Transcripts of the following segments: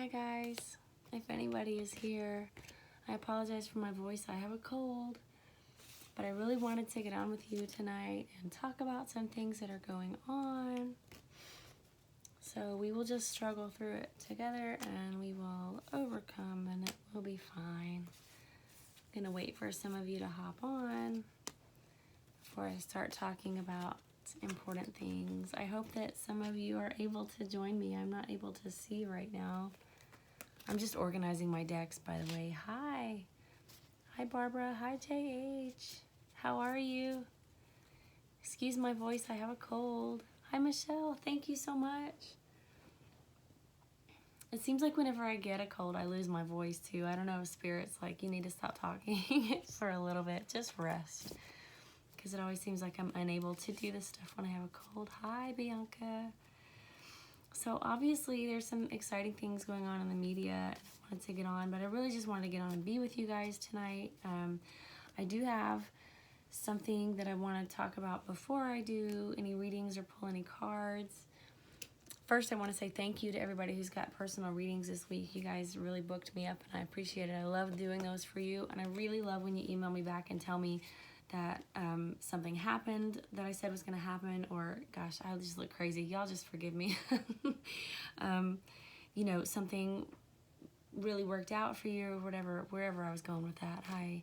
Hi guys, if anybody is here, I apologize for my voice. I have a cold, but I really wanted to get on with you tonight and talk about some things that are going on. So we will just struggle through it together and we will overcome and it will be fine. I'm gonna wait for some of you to hop on before I start talking about important things. I hope that some of you are able to join me. I'm not able to see right now. I'm just organizing my decks, by the way. Hi. Hi, Barbara. Hi, JH. How are you? Excuse my voice. I have a cold. Hi, Michelle. Thank you so much. It seems like whenever I get a cold, I lose my voice, too. I don't know if Spirit's like, you need to stop talking for a little bit. Just rest. Because it always seems like I'm unable to do this stuff when I have a cold. Hi, Bianca. So obviously there's some exciting things going on in the media. I wanted to get on, but I really just wanted to get on and be with you guys tonight. I do have something that I want to talk about before I do any readings or pull any cards. First, I want to say thank you to everybody who's got personal readings this week. You guys really booked me up and I appreciate it. I love doing those for you, and I really love when you email me back and tell me that something happened that I said was going to happen, or gosh, I just look crazy. Y'all just forgive me. You know, something really worked out for you or whatever, wherever I was going with that. Hi.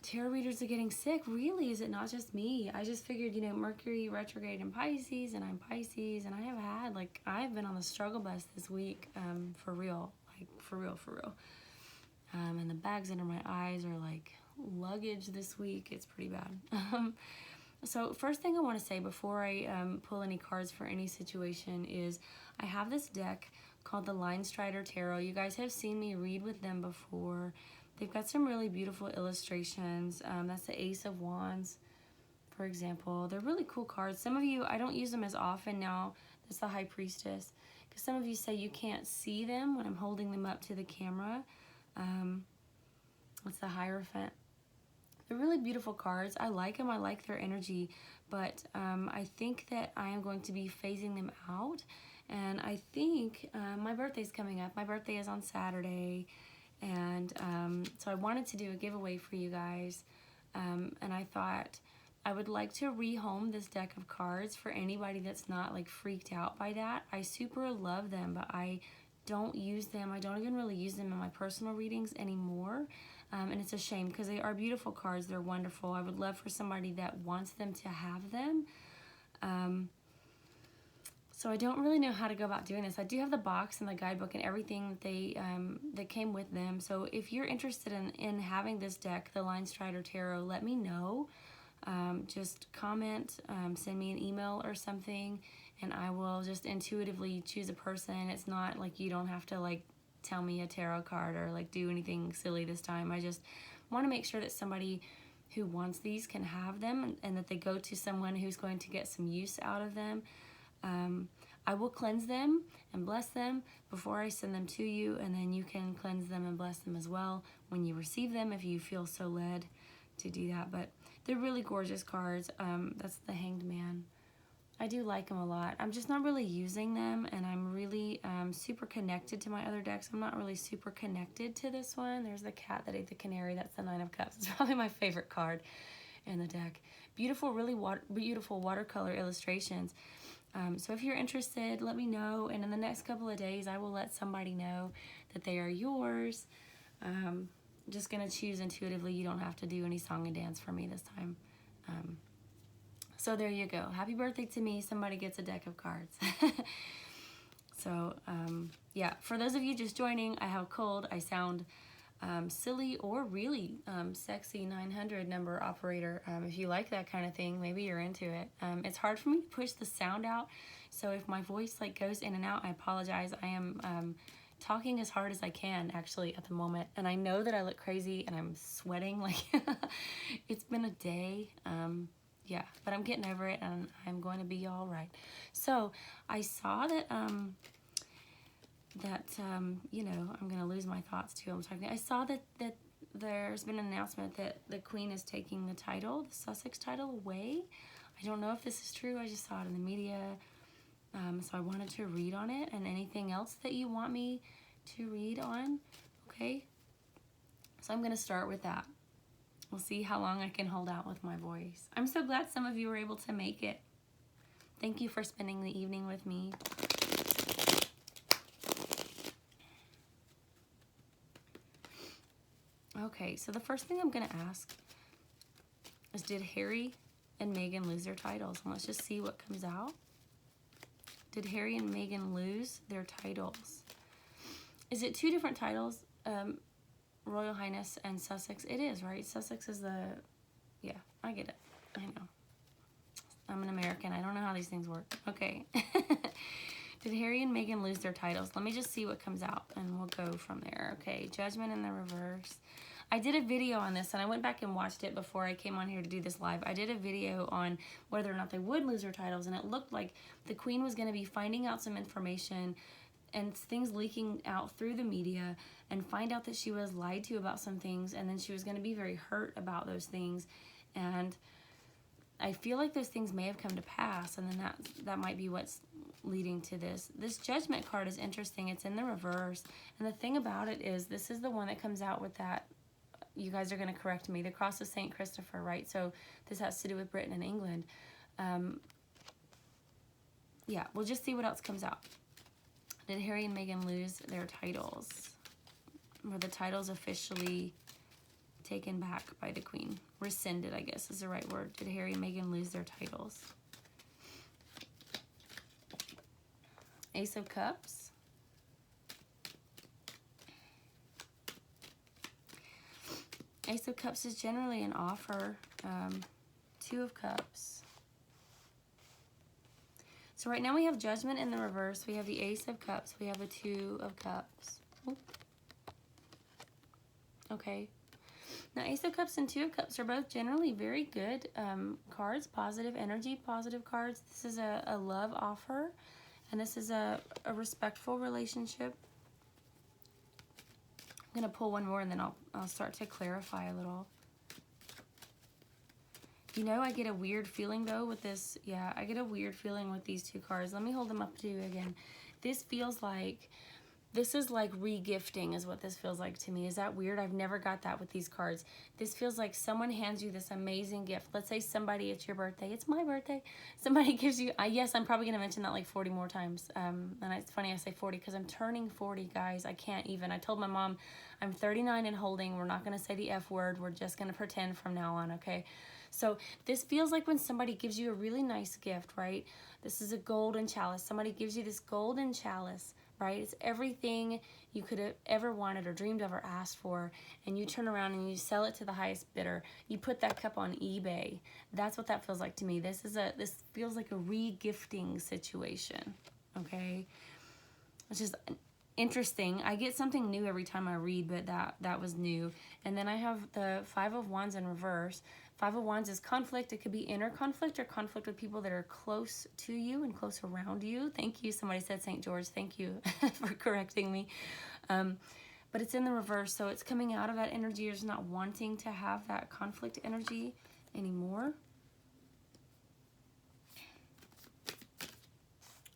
Tarot readers are getting sick. Really? Is it not just me? I just figured, you know, Mercury retrograde in Pisces, and I'm Pisces, and I have had, like, I've been on the struggle bus this week, for real. Like, for real. And the bags under my eyes are like luggage this week. It's pretty bad. So first thing I want to say before I pull any cards for any situation is I have this deck called the Line Strider Tarot. You guys have seen me read with them before. They've got some really beautiful illustrations. That's the Ace of Wands, for example. They're really cool cards. Some of you, I don't use them as often now. That's the High Priestess. Because some of you say you can't see them when I'm holding them up to the camera. What's the Hierophant? They're really beautiful cards. I like them. I like their energy. But I think that I am going to be phasing them out. And I think my birthday's coming up. My birthday is on Saturday. And so I wanted to do a giveaway for you guys. And I thought I would like to rehome this deck of cards for anybody that's not like freaked out by that. I super love them, but I don't use them. I don't even really use them in my personal readings anymore. And it's a shame because they are beautiful cards. They're wonderful. I would love for somebody that wants them to have them. So I don't really know how to go about doing this. I do have the box and the guidebook and everything that they that came with them. So if you're interested in having this deck, the Line Strider Tarot, let me know. Just comment, send me an email or something, and I will just intuitively choose a person. It's not like you don't have to like tell me a tarot card or like do anything silly this time. I just want to make sure that somebody who wants these can have them, and that they go to someone who's going to get some use out of them. I will cleanse them and bless them before I send them to you, and then you can cleanse them and bless them as well when you receive them if you feel so led to do that. But they're really gorgeous cards. That's the Hanged Man. I do like them a lot. I'm just not really using them, and I'm really super connected to my other decks. I'm not really super connected to this one. There's the cat that ate the canary. That's the Nine of Cups. It's probably my favorite card in the deck. Beautiful, really beautiful watercolor illustrations. So if you're interested, let me know, and in the next couple of days I will let somebody know that they are yours. I'm just going to choose intuitively. You don't have to do any song and dance for me this time. So there you go. Happy birthday to me. Somebody gets a deck of cards. So yeah, for those of you just joining, I have a cold. I sound silly or really sexy 900 number operator. If you like that kind of thing, maybe you're into it. It's hard for me to push the sound out, so if my voice like goes in and out, I apologize. I am talking as hard as I can actually at the moment, and I know that I look crazy and I'm sweating like it's been a day. Yeah, but I'm getting over it and I'm going to be all right. So I saw that you know, I'm going to lose my thoughts too. I saw that there's been an announcement that the Queen is taking the title, the Sussex title, away. I don't know if this is true. I just saw it in the media. So I wanted to read on it, and anything else that you want me to read on, okay? So I'm going to start with that. We'll see how long I can hold out with my voice. I'm so glad some of you were able to make it. Thank you for spending the evening with me. Okay, so the first thing I'm going to ask is, did Harry and Meghan lose their titles? And let's just see what comes out. Did Harry and Meghan lose their titles? Is it 2 different titles? Royal Highness and Sussex? It is, right? Sussex is the... Yeah, I get it. I know. I'm an American. I don't know how these things work. Okay. Did Harry and Meghan lose their titles? Let me just see what comes out, and we'll go from there. Okay, Judgment in the reverse. I did a video on this, and I went back and watched it before I came on here to do this live. I did a video on whether or not they would lose their titles, and it looked like the Queen was going to be finding out some information and things leaking out through the media, and find out that she was lied to about some things, and then she was going to be very hurt about those things. And I feel like those things may have come to pass, and then that might be what's leading to this. This Judgment card is interesting. It's in the reverse, and the thing about it is, this is the one that comes out with that, you guys are going to correct me, the cross of St. Christopher, right? So this has to do with Britain and England. Yeah, we'll just see what else comes out. Did Harry and Meghan lose their titles? Were the titles officially taken back by the Queen? Rescinded, I guess is the right word. Did Harry and Meghan lose their titles? Ace of Cups. Ace of Cups is generally an offer. 2 of Cups. So right now we have Judgment in the reverse. We have the Ace of Cups. We have a 2 of Cups. Ooh. Okay. Now Ace of Cups and 2 of Cups are both generally very good cards. Positive energy, positive cards. This is a love offer. And this is a respectful relationship. I'm going to pull one more, and then I'll start to clarify a little. You know, I get a weird feeling, though, with this. Yeah, I get a weird feeling with these 2 cards. Let me hold them up to you again. This feels like... This is like re-gifting is what this feels like to me. Is that weird? I've never got that with these cards. This feels like someone hands you this amazing gift. Let's say somebody, it's your birthday. It's my birthday. Somebody gives you, yes, I'm probably going to mention that like 40 more times. And it's funny I say 40 because I'm turning 40, guys. I can't even. I told my mom I'm 39 and holding. We're not going to say the F word. We're just going to pretend from now on, okay? So this feels like when somebody gives you a really nice gift, right? This is a golden chalice. Somebody gives you this golden chalice, right? It's everything you could have ever wanted or dreamed of or asked for, and you turn around and you sell it to the highest bidder. You put that cup on eBay. That's what that feels like to me. This feels like a re-gifting situation, okay? Which is interesting. I get something new every time I read, but that was new. And then I have the 5 of Wands in reverse. 5 of Wands is conflict. It could be inner conflict or conflict with people that are close to you and close around you. Thank you. Somebody said St. George. Thank you for correcting me. But it's in the reverse, so it's coming out of that energy. You're just not wanting to have that conflict energy anymore.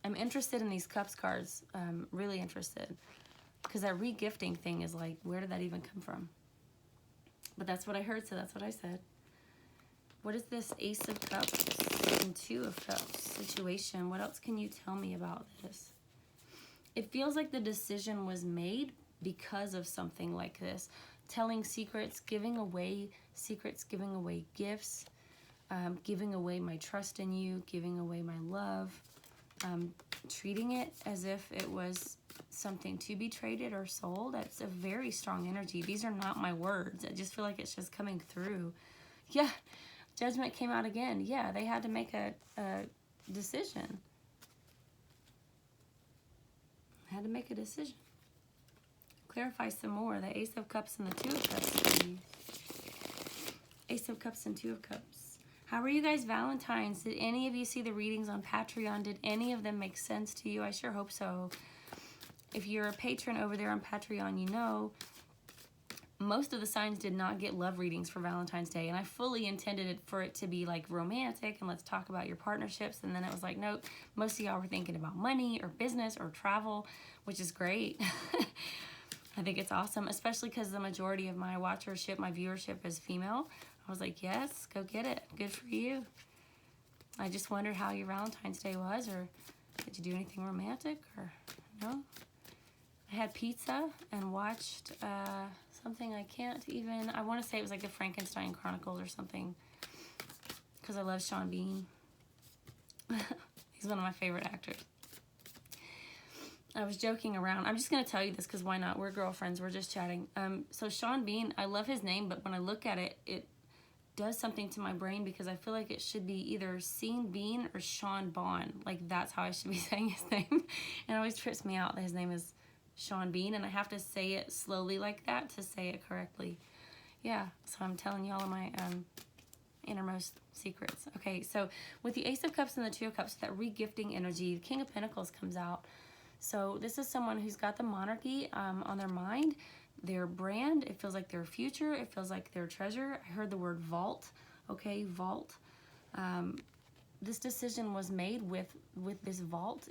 I'm interested in these Cups cards, really interested. Because that re-gifting thing is like, where did that even come from? But that's what I heard, so that's what I said. What is this Ace of Cups and 2 of Cups situation? What else can you tell me about this? It feels like the decision was made because of something like this. Telling secrets, giving away secrets, giving away gifts, giving away my trust in you, giving away my love, treating it as if it was something to be traded or sold. That's a very strong energy. These are not my words. I just feel like it's just coming through. Yeah. Judgment came out again. Yeah, they had to make a decision. Had to make a decision. Clarify some more. The Ace of Cups and the 2 of Cups, please. Ace of Cups and 2 of Cups. How are you guys Valentine's? Did any of you see the readings on Patreon? Did any of them make sense to you? I sure hope so. If you're a patron over there on Patreon, you know most of the signs did not get love readings for Valentine's Day, and I fully intended it for it to be like romantic and let's talk about your partnerships, and then it was like, nope, most of y'all were thinking about money or business or travel, which is great. I think it's awesome, especially because the majority of my watchership, my viewership is female. I was like, yes, go get it. Good for you. I just wondered how your Valentine's Day was, or did you do anything romantic, or no? I had pizza and watched something I can't even, I want to say it was like the Frankenstein Chronicles or something, because I love Sean Bean. He's one of my favorite actors. I was joking around. I'm just going to tell you this because why not? We're girlfriends. We're just chatting. So Sean Bean, I love his name, but when I look at it, it does something to my brain because I feel like it should be either Sean Bean or Sean Bon. Like, that's how I should be saying his name. And it always trips me out that his name is Sean Bean, and I have to say it slowly like that to say it correctly. Yeah, so I'm telling you all of my innermost secrets. Okay, so with the Ace of Cups and the Two of Cups, that re-gifting energy, the King of Pentacles comes out. So this is someone who's got the monarchy on their mind, their brand. It feels like their future. It feels like their treasure. I heard the word vault. Okay, vault. This decision was made with this vault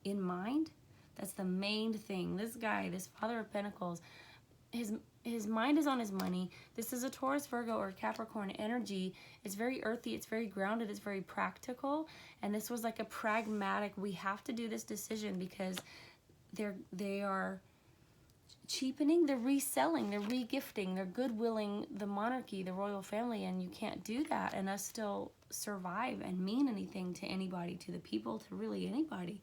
in mind. That's the main thing. This guy, this Father of Pentacles, his mind is on his money. This is a Taurus, Virgo, or Capricorn energy. It's very earthy. It's very grounded. It's very practical. And this was like a pragmatic, we have to do this decision because they are cheapening, they're reselling, they're re-gifting, they're goodwilling the monarchy, the royal family, and you can't do that and us still survive and mean anything to anybody, to the people, to really anybody.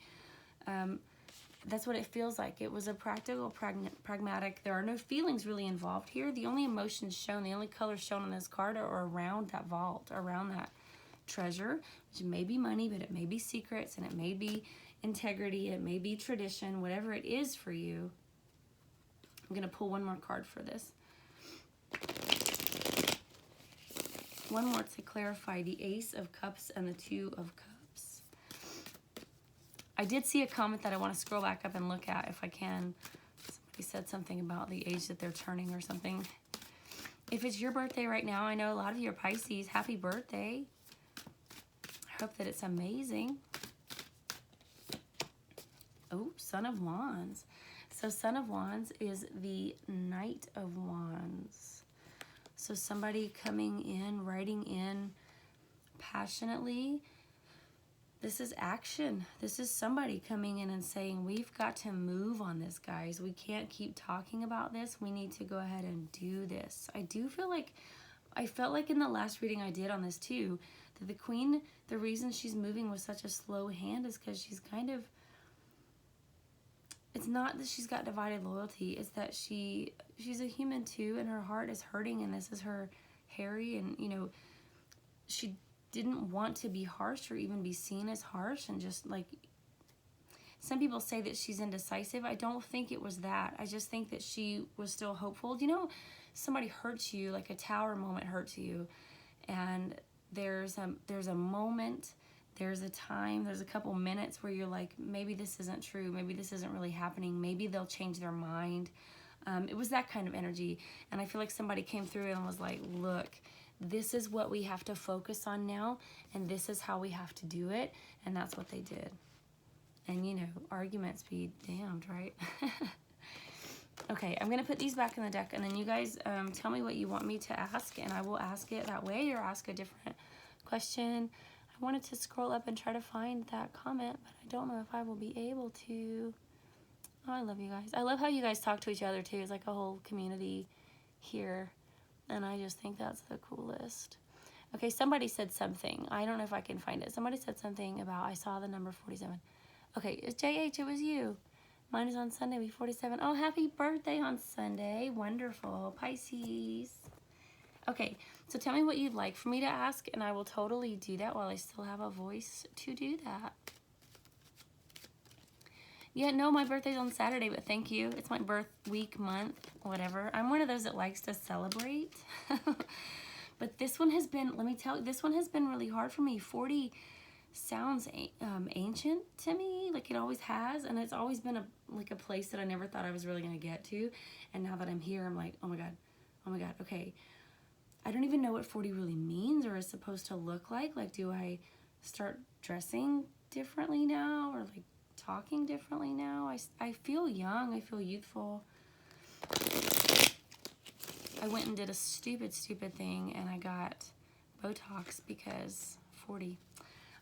That's what it feels like. It was a practical, pragmatic. There are no feelings really involved here. The only emotions shown, the only colors shown on this card are around that vault, around that treasure, which may be money, but it may be secrets, and it may be integrity, it may be tradition, whatever it is for you. I'm going to pull one more card for this. One more to clarify the Ace of Cups and the Two of Cups. I did see a comment that I want to scroll back up and look at if I can. Somebody said something about the age that they're turning or something. If it's your birthday right now, I know a lot of you are Pisces. Happy birthday. I hope that it's amazing. Oh, Son of Wands. So Son of Wands is the Knight of Wands. So somebody coming in, writing in passionately. This is action. This is somebody coming in and saying, we've got to move on this, guys. We can't keep talking about this. We need to go ahead and do this. I do feel like, I felt like in the last reading I did on this too, that the Queen, the reason she's moving with such a slow hand is because she's kind of, it's not that she's got divided loyalty. It's that she's a human too, and her heart is hurting, and this is her Harry, and you know, she didn't want to be harsh or even be seen as harsh, and just like, some people say that she's indecisive. I don't think it was that. I just think that she was still hopeful. You know, somebody hurts you, like a tower moment hurts you, and there's a moment, there's a time, there's a couple minutes where you're like, maybe this isn't true, maybe this isn't really happening, maybe they'll change their mind. It was that kind of energy, and I feel like somebody came through and was like, look, this is what we have to focus on now, and this is how we have to do it, and that's what they did. And you know, arguments be damned, right? Okay, I'm gonna put these back in the deck, and then you guys tell me what you want me to ask, and I will ask it that way or ask a different question. I wanted to scroll up and try to find that comment, but I don't know if I will be able to. Oh, I love you guys. I love how you guys talk to each other too. It's like a whole community here. And I just think that's the coolest. Okay, somebody said something. I don't know if I can find it. Somebody said something about, I saw the number 47. Okay, it's JH, it was you. Mine is on Sunday, be 47. Oh, happy birthday on Sunday. Wonderful. Pisces. Okay, so tell me what you'd like for me to ask, and I will totally do that while I still have a voice to do that. Yeah, no, my birthday's on Saturday, but thank you. It's my birth week, month, whatever. I'm one of those that likes to celebrate. But this one has been, let me tell you, this one has been really hard for me. sounds ancient to me, like it always has, and it's always been a place that I never thought I was really going to get to. And now that I'm here, I'm like, oh my god, okay, I don't even know what 40 really means or is supposed to look like. Like, do I start dressing differently now, or like talking differently now? I feel young, I feel youthful. I went and did a stupid thing, and I got Botox because 40.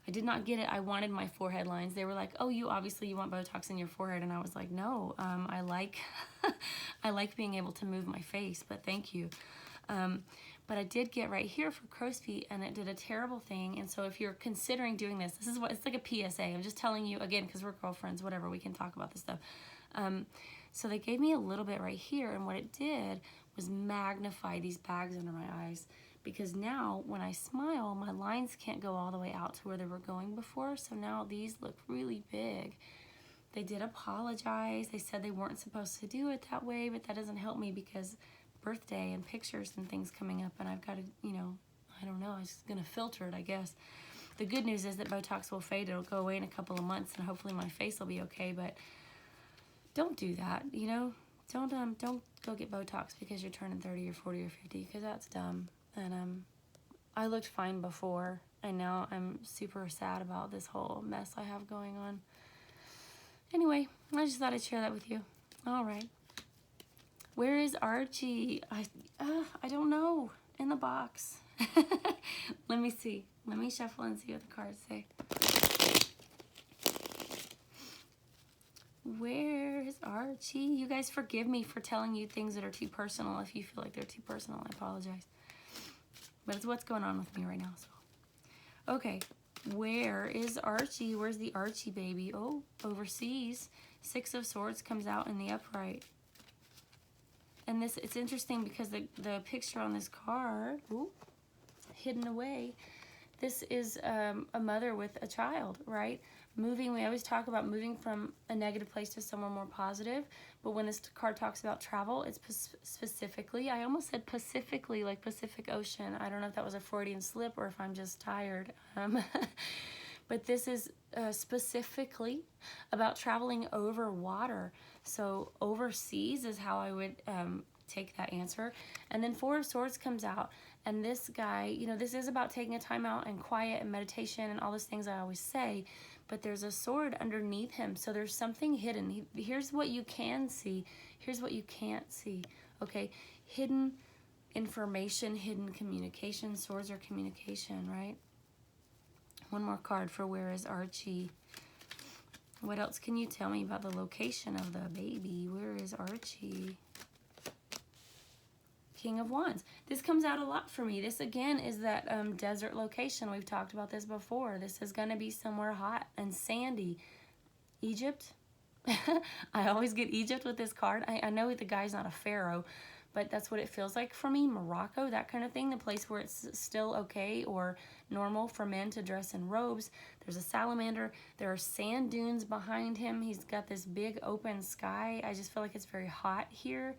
I did not get it. I wanted my forehead lines. They were like, oh, you want Botox in your forehead. And I was like, no, I like I like being able to move my face, but thank you. But I did get right here for crow's feet, and it did a terrible thing. And so if you're considering doing this, this is what, it's like a PSA. I'm just telling you, again, because we're girlfriends, whatever, we can talk about this stuff. So they gave me a little bit right here, and what it did was magnify these bags under my eyes, because now when I smile, my lines can't go all the way out to where they were going before. So now these look really big. They did apologize. They said they weren't supposed to do it that way, but that doesn't help me because birthday and pictures and things coming up, and I've got to, you know, I don't know, I'm just gonna filter it, I guess. The good news is that Botox will fade. It'll go away in a couple of months, and hopefully my face will be okay. But don't do that, you know. Don't go get Botox because you're turning 30 or 40 or 50, because that's dumb. And I looked fine before, and now I'm super sad about this whole mess I have going on. Anyway, I just thought I'd share that with you. All right. Where is Archie? I don't know. In the box. Let me see. Let me shuffle and see what the cards say. Where's Archie? You guys forgive me for telling you things that are too personal. If you feel like they're too personal, I apologize. But it's what's going on with me right now. So, okay. Where is Archie? Where's the Archie baby? Oh, overseas. 6 of Swords comes out in the upright. And this, it's interesting because the picture on this card, ooh, hidden away, this is a mother with a child, right? Moving, we always talk about moving from a negative place to somewhere more positive, but when this card talks about travel, it's specifically, I almost said Pacifically, like Pacific Ocean. I don't know if that was a Freudian slip or if I'm just tired. But this is specifically about traveling over water. So overseas is how I would take that answer. And then 4 of Swords comes out. And this guy, you know, this is about taking a time out and quiet and meditation and all those things I always say. But there's a sword underneath him. So there's something hidden. Here's what you can see. Here's what you can't see. Okay? Hidden information, hidden communication. Swords are communication, right? One more card for where is Archie. What else can you tell me about the location of the baby? Where is Archie? King of Wands. This comes out a lot for me. This, again, is that desert location. We've talked about this before. This is going to be somewhere hot and sandy. Egypt. I always get Egypt with this card. I know the guy's not a pharaoh, but that's what it feels like for me. Morocco, that kind of thing. The place where it's still okay or normal for men to dress in robes. There's a salamander. There are sand dunes behind him. He's got this big open sky. I just feel like it's very hot here.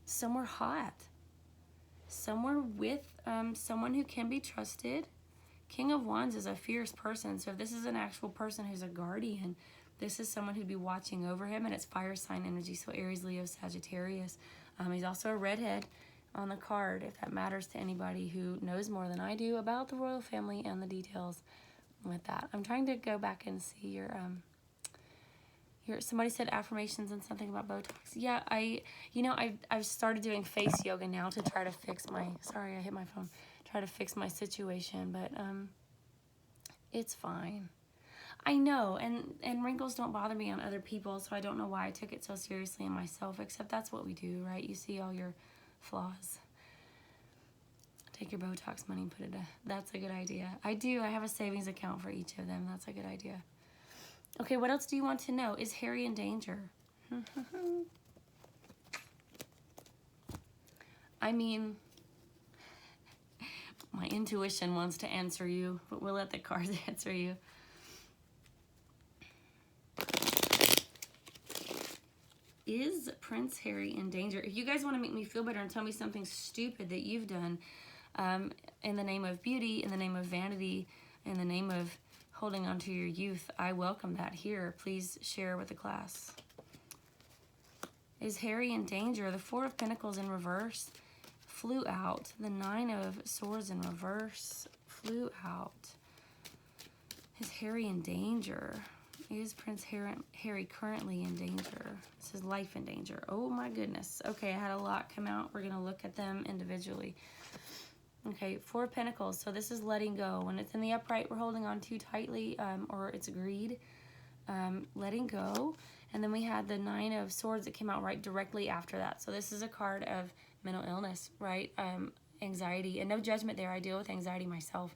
Somewhere hot. Somewhere with someone who can be trusted. King of Wands is a fierce person. So if this is an actual person who's a guardian, this is someone who'd be watching over him, and it's fire sign energy, so Aries, Leo, Sagittarius. He's also a redhead on the card, if that matters to anybody who knows more than I do about the royal family and the details with that. I'm trying to go back and see your somebody said affirmations and something about Botox. Yeah, I've started doing face yoga now to try to fix my, sorry, I hit my phone, try to fix my situation, but it's fine. I know, and wrinkles don't bother me on other people, so I don't know why I took it so seriously in myself, except that's what we do, right? You see all your flaws. Take your Botox money and put it, that's a good idea. I do, I have a savings account for each of them. That's a good idea. Okay, what else do you want to know? Is Harry in danger? I mean, my intuition wants to answer you, but we'll let the cards answer you. Is Prince Harry in danger? If you guys want to make me feel better and tell me something stupid that you've done in the name of beauty, in the name of vanity, In the name of holding on to your youth, I welcome that here. Please share with the class. Is Harry in danger? The Four of Pentacles in reverse flew out. The Nine of Swords in reverse flew out. Is Harry in danger? Is Prince Harry currently in danger? This is life in danger. Oh my goodness. Okay, I had a lot come out. We're going to look at them individually. Okay, Four of Pentacles. So this is letting go. When it's in the upright, we're holding on too tightly, or it's greed. Letting go. And then we had the Nine of Swords that came out right directly after that. So this is a card of mental illness, right? Anxiety. And no judgment there. I deal with anxiety myself.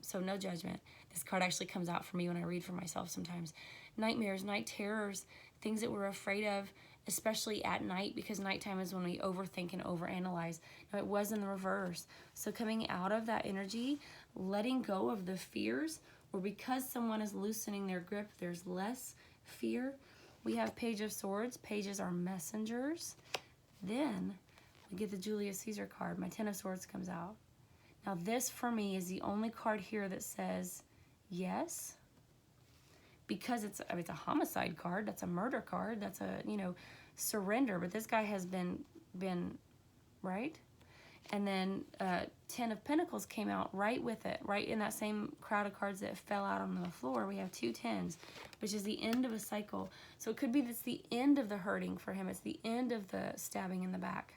So no judgment. This card actually comes out for me when I read for myself sometimes. Nightmares, night terrors, things that we're afraid of, especially at night, because nighttime is when we overthink and overanalyze. Now, it was in the reverse. So coming out of that energy, letting go of the fears, or because someone is loosening their grip, there's less fear. We have Page of Swords. Pages are messengers. Then we get the Julius Caesar card. My Ten of Swords comes out. Now this, for me, is the only card here that says yes. Because it's a homicide card. That's a murder card. That's a, surrender. But this guy has been right? And then Ten of Pentacles came out right with it, right in that same crowd of cards that fell out on the floor. We have two tens, which is the end of a cycle. So it could be that's the end of the hurting for him. It's the end of the stabbing in the back.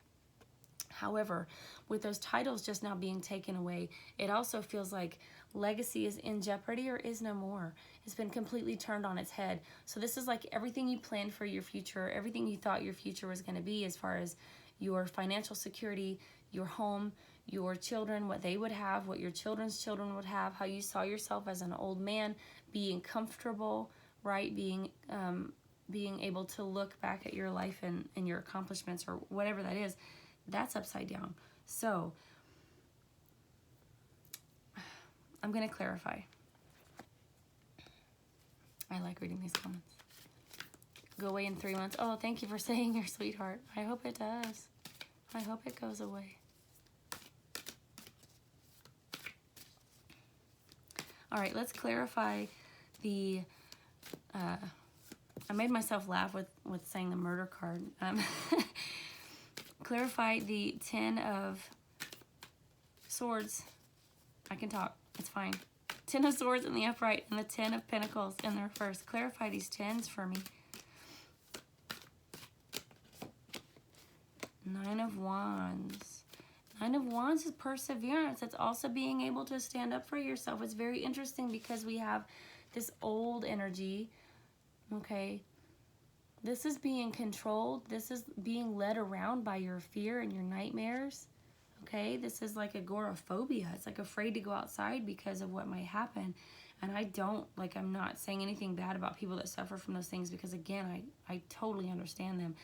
However, with those titles just now being taken away, it also feels like legacy is in jeopardy or is no more. It's been completely turned on its head. So this is like everything you planned for your future, everything you thought your future was going to be as far as your financial security, your home, your children, what they would have, what your children's children would have, how you saw yourself as an old man, being comfortable, right? Being able to look back at your life and your accomplishments or whatever that is. That's upside down. So I'm going to clarify. I like reading these comments. Go away in 3 months. Oh, thank you for saying your sweetheart. I hope it does. I hope it goes away. All right, let's clarify the... I made myself laugh with saying the murder card. Clarify the Ten of Swords. I can talk. It's fine. Ten of Swords in the upright and the Ten of Pentacles in the reverse. Clarify these tens for me. Nine of Wands. Nine of Wands is perseverance. It's also being able to stand up for yourself. It's very interesting because we have this old energy, okay? This is being controlled. This is being led around by your fear and your nightmares. Okay, this is like agoraphobia. It's like afraid to go outside because of what might happen. And I'm not saying anything bad about people that suffer from those things because, again, I totally understand them.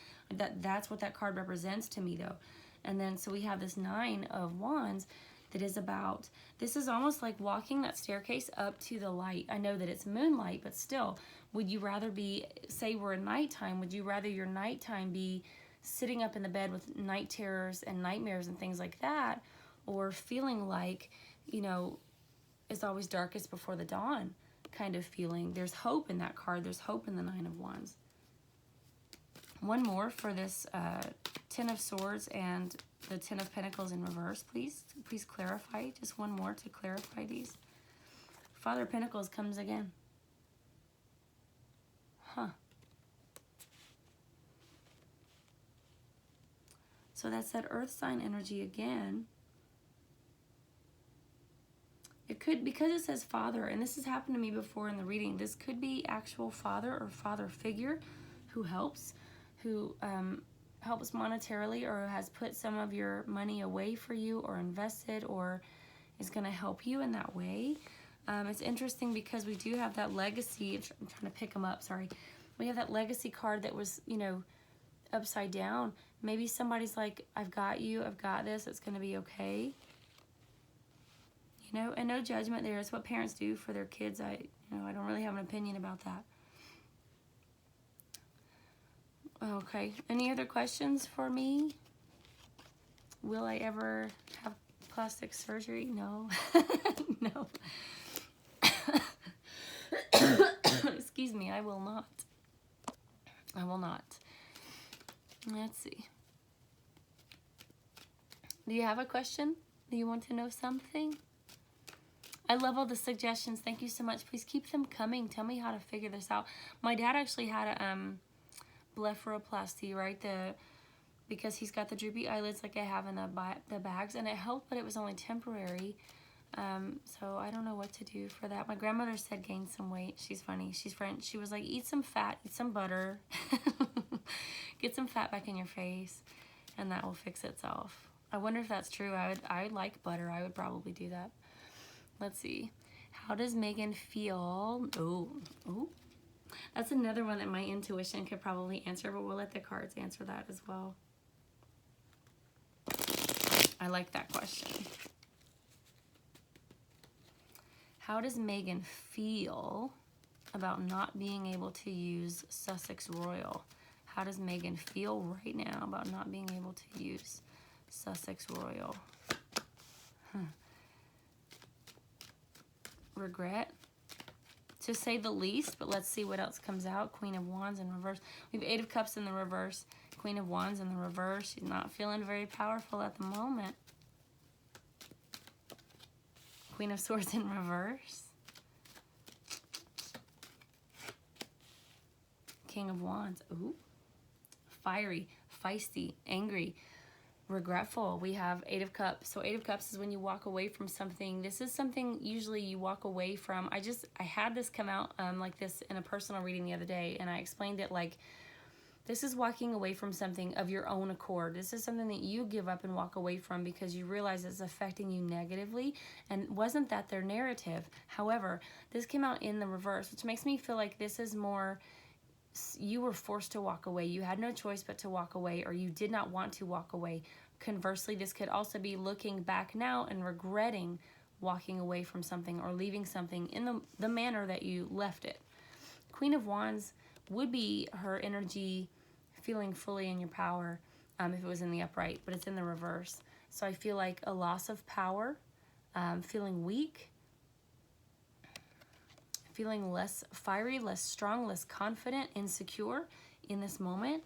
That's what that card represents to me, though. And then, so we have this Nine of Wands that is about, this is almost like walking that staircase up to the light. I know that it's moonlight, but still, would you rather be, say we're in nighttime, would you rather your nighttime be sitting up in the bed with night terrors and nightmares and things like that, or feeling like, it's always darkest before the dawn kind of feeling? There's hope in that card. There's hope in the Nine of Wands. One more for this Ten of Swords and the Ten of Pentacles in reverse, please. Please clarify. Just one more to clarify these. Father of Pentacles comes again. Huh. So that's that earth sign energy again. It could, because it says father, and this has happened to me before in the reading, this could be actual father or father figure who helps monetarily or has put some of your money away for you or invested or is going to help you in that way. It's interesting because we do have that legacy. I'm trying to pick them up, sorry. We have that legacy card that was, upside down. Maybe somebody's like, I've got you, I've got this, it's going to be okay. And no judgment there. It's what parents do for their kids. I don't really have an opinion about that. Okay, any other questions for me? Will I ever have plastic surgery? No. No. will not. Let's see. Do you have a question? Do you want to know something? I love all the suggestions. Thank you so much. Please keep them coming. Tell me how to figure this out. My dad actually had a blepharoplasty, right? Because he's got the droopy eyelids like I have in the bags, and it helped, but it was only temporary. So I don't know what to do for that. My grandmother said gain some weight. She's funny. She's French. She was like, eat some fat, eat some butter, get some fat back in your face, and that will fix itself. I wonder if that's true. I like butter. I would probably do that. Let's see. How does Meghan feel? Oh, that's another one that my intuition could probably answer, but we'll let the cards answer that as well. I like that question. How does Meghan feel about not being able to use Sussex Royal? How does Meghan feel right now about not being able to use Sussex Royal? Regret, to say the least, but let's see what else comes out. Queen of Wands in reverse. We have 8 of Cups in the reverse. Queen of Wands in the reverse. She's not feeling very powerful at the moment. Queen of Swords in reverse. King of Wands. Ooh. Fiery, feisty, angry, regretful. We have 8 of Cups. So 8 of Cups is when you walk away from something. This is something usually you walk away from. I had this come out like this in a personal reading the other day, and I explained it like, this is walking away from something of your own accord. This is something that you give up and walk away from because you realize it's affecting you negatively, and wasn't that their narrative. However, this came out in the reverse, which makes me feel like this is more, you were forced to walk away. You had no choice but to walk away, or you did not want to walk away. Conversely, this could also be looking back now and regretting walking away from something or leaving something in the manner that you left it. Queen of Wands would be her energy feeling fully in your power if it was in the upright, but it's in the reverse. So I feel like a loss of power, feeling weak, feeling less fiery, less strong, less confident, insecure in this moment.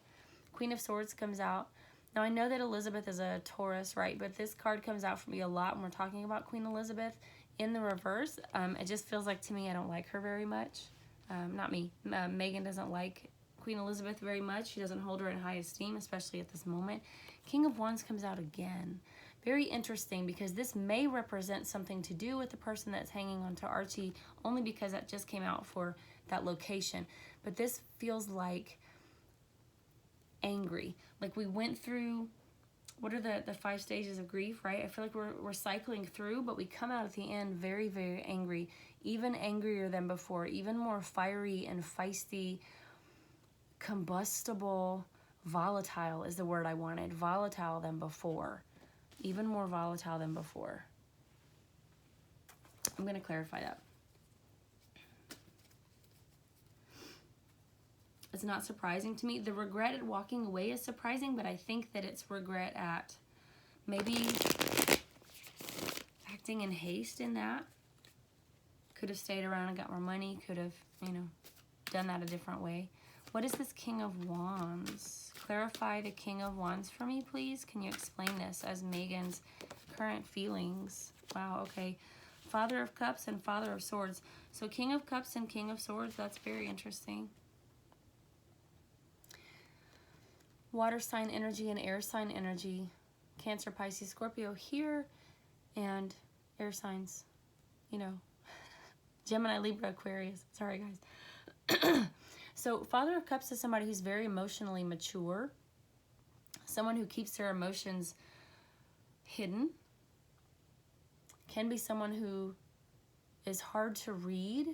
Queen of Swords comes out. Now I know that Elizabeth is a Taurus, right? But this card comes out for me a lot when we're talking about Queen Elizabeth in the reverse. It just feels like, to me, I don't like her very much. Not me. Meghan doesn't like Queen Elizabeth very much. She doesn't hold her in high esteem, especially at this moment. King of Wands comes out again. Very interesting, because this may represent something to do with the person that's hanging on to Archie, only because that just came out for that location. But this feels like angry. Like we went through, what are the 5 stages of grief, right? I feel like we're cycling through, but we come out at the end very, very angry. Even angrier than before. Even more fiery and feisty, combustible, volatile is the word I wanted. Volatile than before. Even more volatile than before. I'm going to clarify that. It's not surprising to me. The regret at walking away is surprising, but I think that it's regret at maybe acting in haste in that. Could have stayed around and got more money. Could have, done that a different way. What is this King of Wands? Clarify the King of Wands for me, please. Can you explain this as Meghan's current feelings? Wow, okay. Father of Cups and Father of Swords. So King of Cups and King of Swords, that's very interesting. Water sign energy and air sign energy. Cancer, Pisces, Scorpio here, and air signs, Gemini, Libra, Aquarius. Sorry, guys. So Father of Cups is somebody who's very emotionally mature. Someone who keeps their emotions hidden. Can be someone who is hard to read,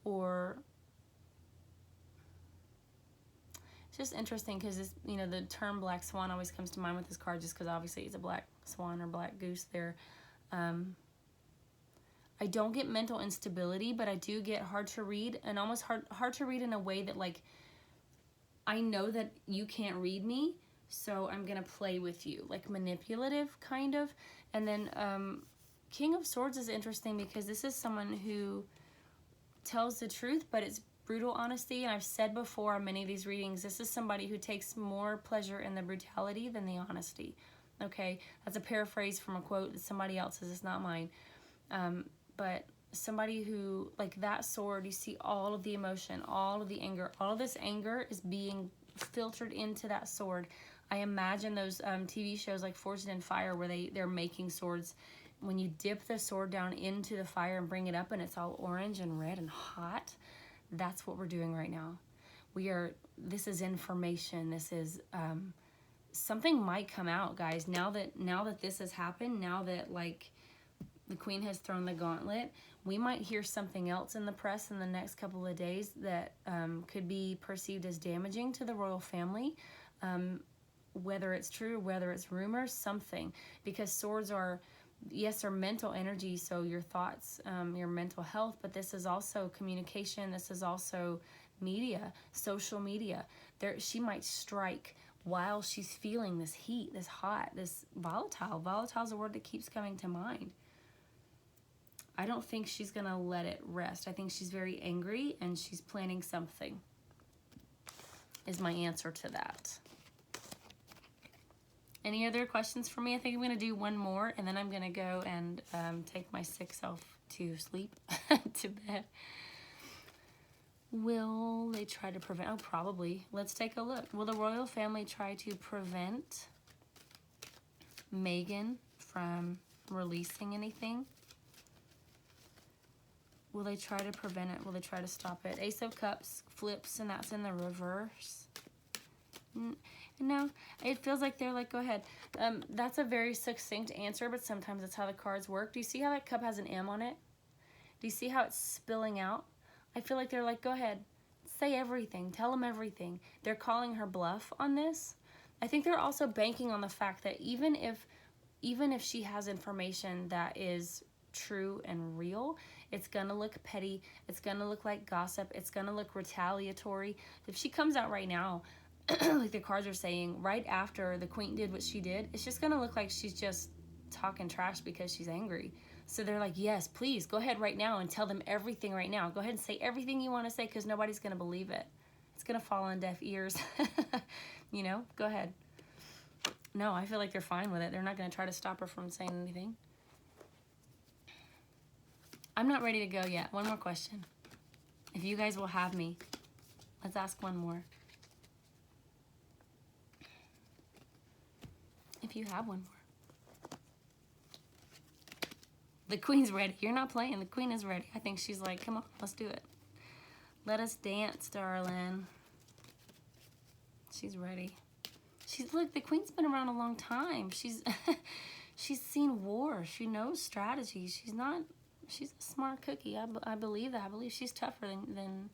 or it's just interesting because this, the term black swan always comes to mind with this card, just because obviously it's a black swan or black goose there. I don't get mental instability, but I do get hard to read, and almost hard to read in a way that, like, I know that you can't read me, so I'm going to play with you, like manipulative kind of. And then King of Swords is interesting because this is someone who tells the truth, but it's brutal honesty. And I've said before on many of these readings, this is somebody who takes more pleasure in the brutality than the honesty. Okay, that's a paraphrase from a quote that somebody else's, it's not mine. But somebody who, like that sword, you see all of the emotion, all of the anger, all of this anger is being filtered into that sword. I imagine those TV shows like Forged in Fire where they're making swords. When you dip the sword down into the fire and bring it up and it's all orange and red and hot, that's what we're doing right now. This is information. This is, something might come out, guys. Now that this has happened, now that like the Queen has thrown the gauntlet, we might hear something else in the press in the next couple of days that could be perceived as damaging to the royal family. Whether it's true, whether it's rumors, something. Because swords are, yes, they're mental energy, so your thoughts, your mental health, but this is also communication. This is also media, social media. She might strike while she's feeling this heat, this hot, this volatile. Volatile is a word that keeps coming to mind. I don't think she's going to let it rest. I think she's very angry and she's planning something, is my answer to that. Any other questions for me? I think I'm going to do one more, and then I'm going to go and take my sick self to sleep, to bed. Will they try to prevent? Oh, probably. Let's take a look. Will the royal family try to prevent Meghan from releasing anything? Will they try to prevent it? Will they try to stop it? Ace of Cups flips, and that's in the reverse. No, it feels like they're like, go ahead. That's a very succinct answer, but sometimes that's how the cards work. Do you see how that cup has an M on it? Do you see how it's spilling out? I feel like they're like, go ahead, say everything, tell them everything. They're calling her bluff on this. I think they're also banking on the fact that even if she has information that is true and real, it's gonna look petty, it's gonna look like gossip, it's gonna look retaliatory. If she comes out right now, like the cards are saying, right after the Queen did what she did, it's just gonna look like she's just talking trash because she's angry. So they're like, yes, please go ahead right now and tell them everything right now. Go ahead and say everything you want to say, because nobody's gonna believe it. It's gonna fall on deaf ears. You know, go ahead. No, I feel like they're fine with it. They're not gonna try to stop her from saying anything. I'm not ready to go yet. One more question. If you guys will have me, let's ask one more. If you have one more. The Queen's ready. You're not playing. The Queen is ready. I think she's like, come on, let's do it. Let us dance, darling. She's ready. Look, the Queen's been around a long time. She's seen war. She knows strategy. She's a smart cookie. I believe that. I believe she's tougher than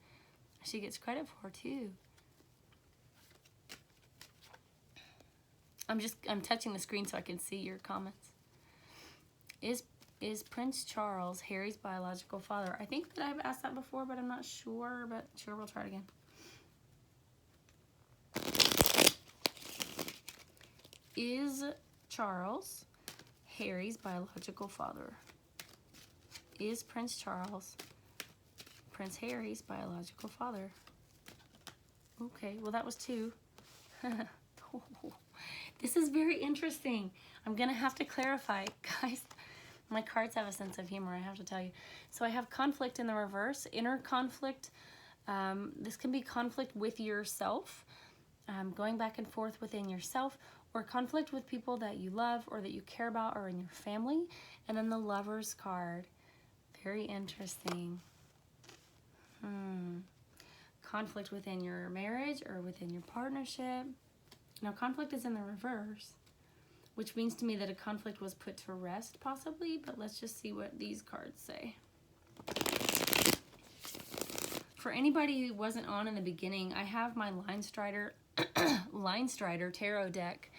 she gets credit for, too. I'm touching the screen so I can see your comments. Is Prince Charles Harry's biological father? I think that I've asked that before, but I'm not sure. But sure, we'll try it again. Is Charles Harry's biological father? Is Prince Charles Prince Harry's biological father? Okay, well that was 2. This is very interesting. I'm going to have to clarify, guys. My cards have a sense of humor, I have to tell you. So I have conflict in the reverse, inner conflict. This can be conflict with yourself, going back and forth within yourself, or conflict with people that you love or that you care about or in your family. And then the Lover's card. Very interesting. Conflict within your marriage or within your partnership. Now, conflict is in the reverse, which means to me that a conflict was put to rest, possibly, but let's just see what these cards say. For anybody who wasn't on in the beginning, I have my Line Strider tarot deck.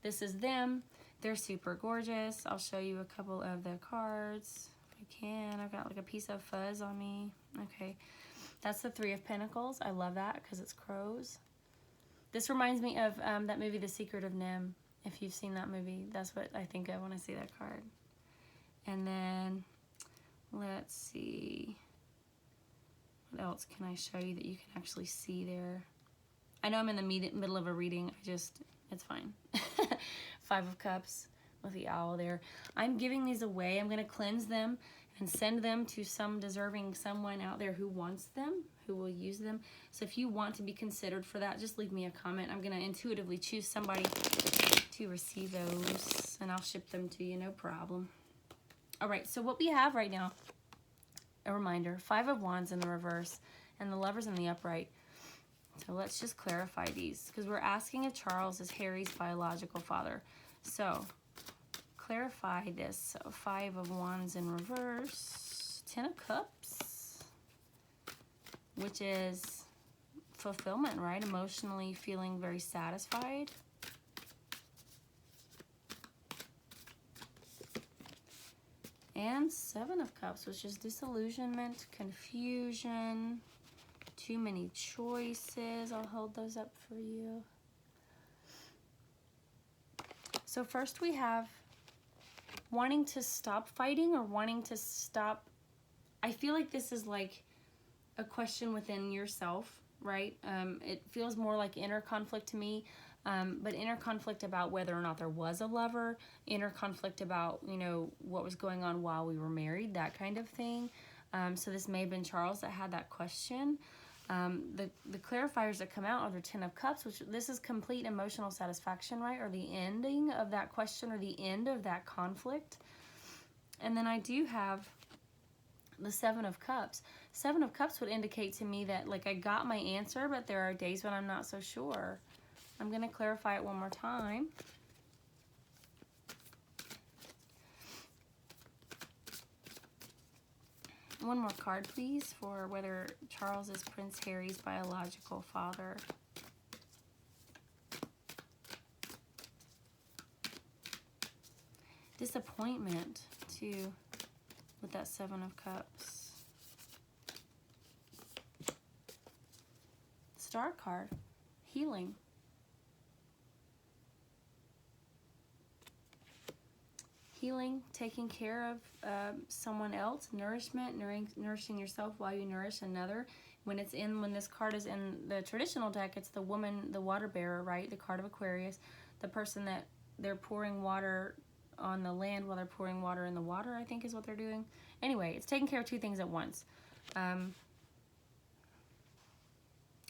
This is them. They're super gorgeous. I'll show you a couple of the cards if I can. I've got like a piece of fuzz on me. Okay, that's the 3 of Pentacles. I love that because it's crows. This reminds me of that movie, The Secret of NIMH. If you've seen that movie, that's what I think of when I see that card. And then, let's see. else can I show you that you can actually see there? I know I'm in the middle of a reading. It's fine. Five of Cups with the owl there. I'm giving these away. I'm going to cleanse them and send them to some deserving someone out there who wants them, who will use them. So if you want to be considered for that, just leave me a comment. I'm going to intuitively choose somebody to receive those, and I'll ship them to you, no problem. All right, so what we have right now, a reminder, Five of Wands in the reverse and the Lovers in the upright. So let's just clarify these, because we're asking if Charles is Harry's biological father. So clarify this. So Five of Wands in reverse, Ten of Cups, which is fulfillment, right? Emotionally feeling very satisfied. And Seven of Cups, which is disillusionment, confusion, too many choices. I'll hold those up for you. So first we have wanting to stop fighting or wanting to stop. I feel like this is like a question within yourself, right? It feels more like inner conflict to me, but inner conflict about whether or not there was a lover, inner conflict about, you know, what was going on while we were married, that kind of thing. So this may have been Charles that had that question. The clarifiers that come out are the Ten of Cups, which this is complete emotional satisfaction, right? Or the ending of that question or the end of that conflict. And then I do have the Seven of Cups. Seven of Cups would indicate to me that, like, I got my answer, but there are days when I'm not so sure. I'm going to clarify it one more time. One more card, please, for whether Charles is Prince Harry's biological father. Disappointment, too, with that Seven of Cups. Star card, healing. Healing, taking care of someone else, nourishment, nourishing yourself while you nourish another. When this card is in the traditional deck, it's the woman, the water bearer, right? The card of Aquarius, the person that they're pouring water on the land while they're pouring water in the water, I think is what they're doing. Anyway, it's taking care of two things at once.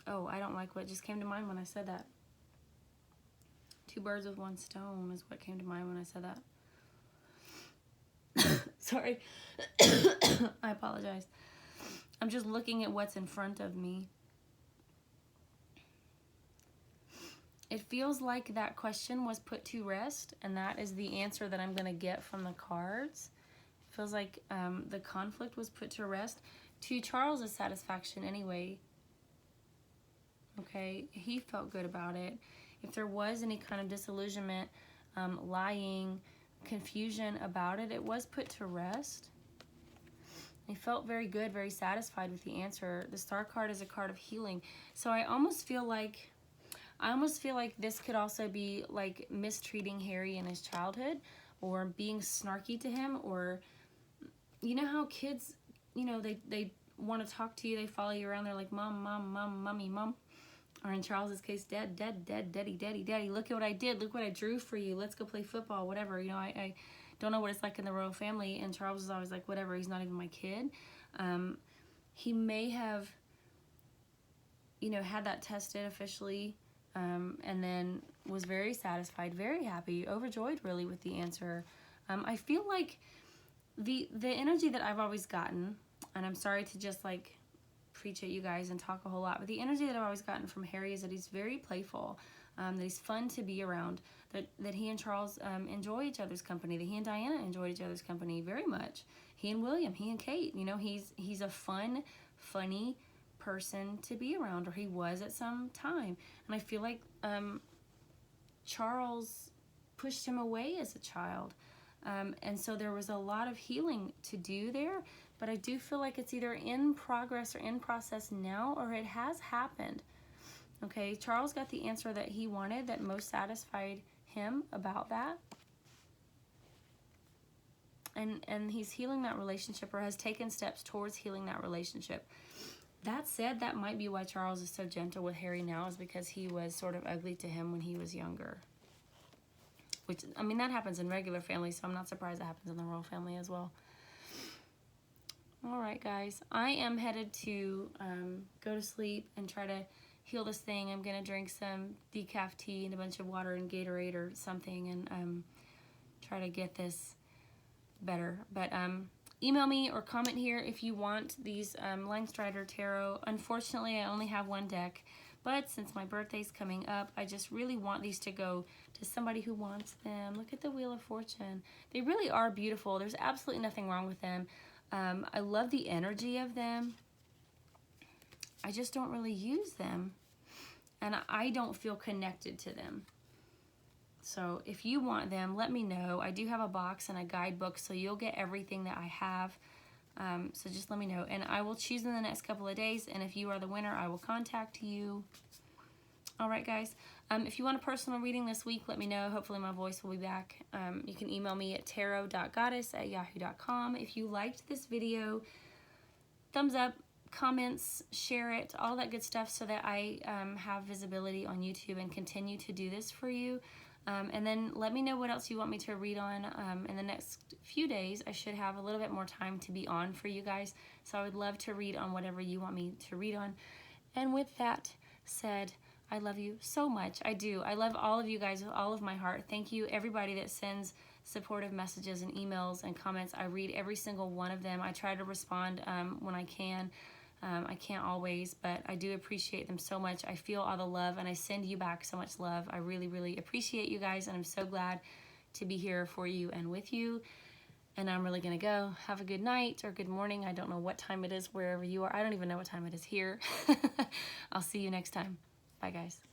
Oh, I don't like what just came to mind when I said that. Two birds with one stone is what came to mind when I said that. Sorry. I apologize. I'm just looking at what's in front of me. It feels like that question was put to rest, and that is the answer that I'm going to get from the cards. It feels like the conflict was put to rest. To Charles's satisfaction anyway. Okay, he felt good about it. If there was any kind of disillusionment, lying, confusion about it, it was put to rest. He felt very good, very satisfied with the answer. The Star card is a card of healing. So I almost feel like this could also be like mistreating Harry in his childhood, or being snarky to him, or you know how kids, you know, they want to talk to you, they follow you around, they're like mom, mom, mom, mommy, mom. Or in Charles's case, dad, dad, dad, daddy, daddy, daddy, look at what I did, look what I drew for you, let's go play football, whatever. You know, I don't know what it's like in the royal family, and Charles is always like, whatever, he's not even my kid. He may have, you know, had that tested officially, and then was very satisfied, very happy, overjoyed really with the answer. I feel like the energy that I've always gotten, and I'm sorry to just like preach at you guys and talk a whole lot, but the energy that I've always gotten from Harry is that he's very playful, that he's fun to be around, that he and Charles enjoy each other's company, that he and Diana enjoyed each other's company very much. He and William, he and Kate, you know, he's a fun, funny person to be around, or he was at some time. And I feel like Charles pushed him away as a child. And so there was a lot of healing to do there, but I do feel like it's either in progress or in process now, or it has happened. Okay, Charles got the answer that he wanted, that most satisfied him about that. And he's healing that relationship, or has taken steps towards healing that relationship. That said, that might be why Charles is so gentle with Harry now, is because he was sort of ugly to him when he was younger. Which, I mean, that happens in regular families, so I'm not surprised that happens in the royal family as well. All right, guys. I am headed to go to sleep and try to heal this thing. I'm going to drink some decaf tea and a bunch of water and Gatorade or something and try to get this better. But email me or comment here if you want these Line Strider Tarot. Unfortunately, I only have one deck. But since my birthday's coming up, I just really want these to go to somebody who wants them. Look at the Wheel of Fortune. They really are beautiful. There's absolutely nothing wrong with them. I love the energy of them. I just don't really use them. And I don't feel connected to them. So if you want them, let me know. I do have a box and a guidebook, so you'll get everything that I have. So just let me know. And I will choose in the next couple of days. And if you are the winner, I will contact you. All right, guys. If you want a personal reading this week, let me know. Hopefully my voice will be back. You can email me at tarot.goddess@yahoo.com. If you liked this video, thumbs up, comments, share it, all that good stuff so that I have visibility on YouTube and continue to do this for you. And then let me know what else you want me to read on in the next few days. I should have a little bit more time to be on for you guys. So I would love to read on whatever you want me to read on. And with that said, I love you so much. I do. I love all of you guys with all of my heart. Thank you, everybody that sends supportive messages and emails and comments. I read every single one of them. I try to respond when I can. I can't always, but I do appreciate them so much. I feel all the love, and I send you back so much love. I really, really appreciate you guys, and I'm so glad to be here for you and with you. And I'm really going to go. Have a good night or good morning. I don't know what time it is wherever you are. I don't even know what time it is here. I'll see you next time. Bye, guys.